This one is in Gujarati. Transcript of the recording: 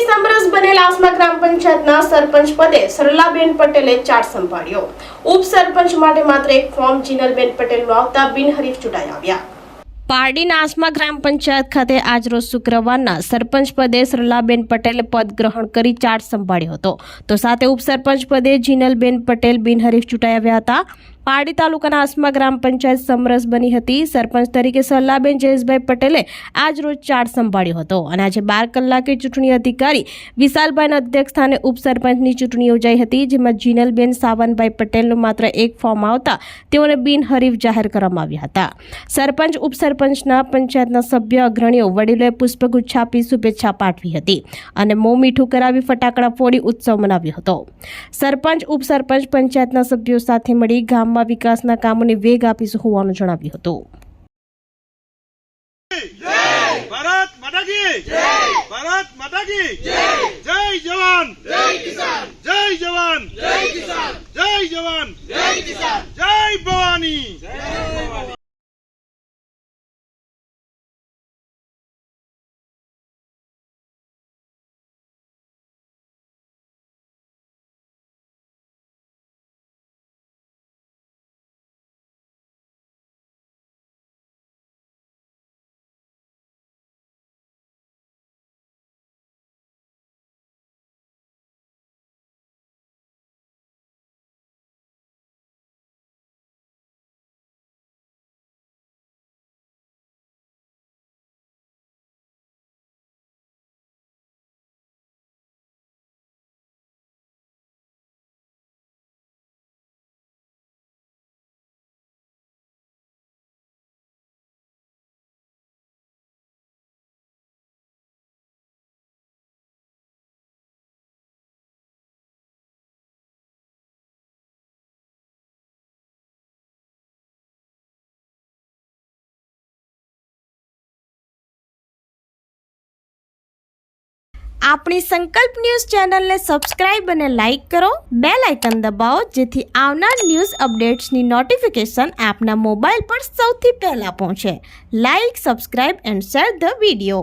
સમરસ બનેલ આસમા ગ્રામ પંચાયતના સરપંચ પદે સરલાબેન પટેલે ચાર્જ સંભાળ્યો। ઉપસરપંચ માટે માત્ર એક ફોર્મ જીનલબેન પટેલનું આવતા બિનહરીફ ચૂંટાઈ આવ્યા। પારડીના આસમા ગ્રામ પંચાયત ખાતે આજરોજ શુક્રવારના સરપંચ પદે સરલાબેન પટેલે પદ ગ્રહણ કરી ચાર્જ સંભાળ્યો હતો, તો સાથે ઉપસરપંચ પદે જીનલબેન પટેલ બિનહરીફ ચૂંટાઈ આવ્યા હતા। પારડી તાલુકાના આસમા ગ્રામ પંચાયત સમરસ બની હતી। સરપંચ તરીકે સરલાબેન જયેશભાઈ પટેલે આજ રોજ ચાર્જ સંભાળ્યો હતો અને આજે 12 કલાકે ચૂંટણી અધિકારી વિશાલભાઈના અધ્યક્ષ સ્થાને ઉપસરપંચની ચૂંટણી યોજાઈ હતી, જેમાં જીનલબેન સાવનભાઈ પટેલનું માત્ર એક ફોર્મ આવતા તેઓને બિનહરીફ જાહેર કરવામાં આવ્યા હતા। સરપંચ ઉપસરપંચના પંચાયતના સભ્ય અગ્રણીઓ વડીલોએ પુષ્પગુચ્છ આપી શુભેચ્છા પાઠવી હતી અને મોં મીઠું કરાવી ફટાકડા ફોડી ઉત્સવ મનાવ્યો હતો। સરપંચ ઉપસરપંચ પંચાયતના સભ્યો સાથે મળી ગામ વિકાસના કામોને વેગ આપીશું હોવાનું જણાવ્યું હતું। ભારત માતા કી જય, ભારત માતા કી જય, જય જવાન જય કિસાન, જય જવાન જય કિસાન, જય જવાન જય કિસાન, જય ભવાની જય ભવાની। આપણી સંકલ્પ ન્યૂઝ ચેનલને સબસ્ક્રાઇબ અને લાઇક કરો, બેલ આઇકન દબાવો જેથી આવનાર ન્યૂઝ અપડેટ્સની નોટિફિકેશન આપના મોબાઈલ પર સૌથી પહેલા પહોંચે। Like, subscribe and share the video.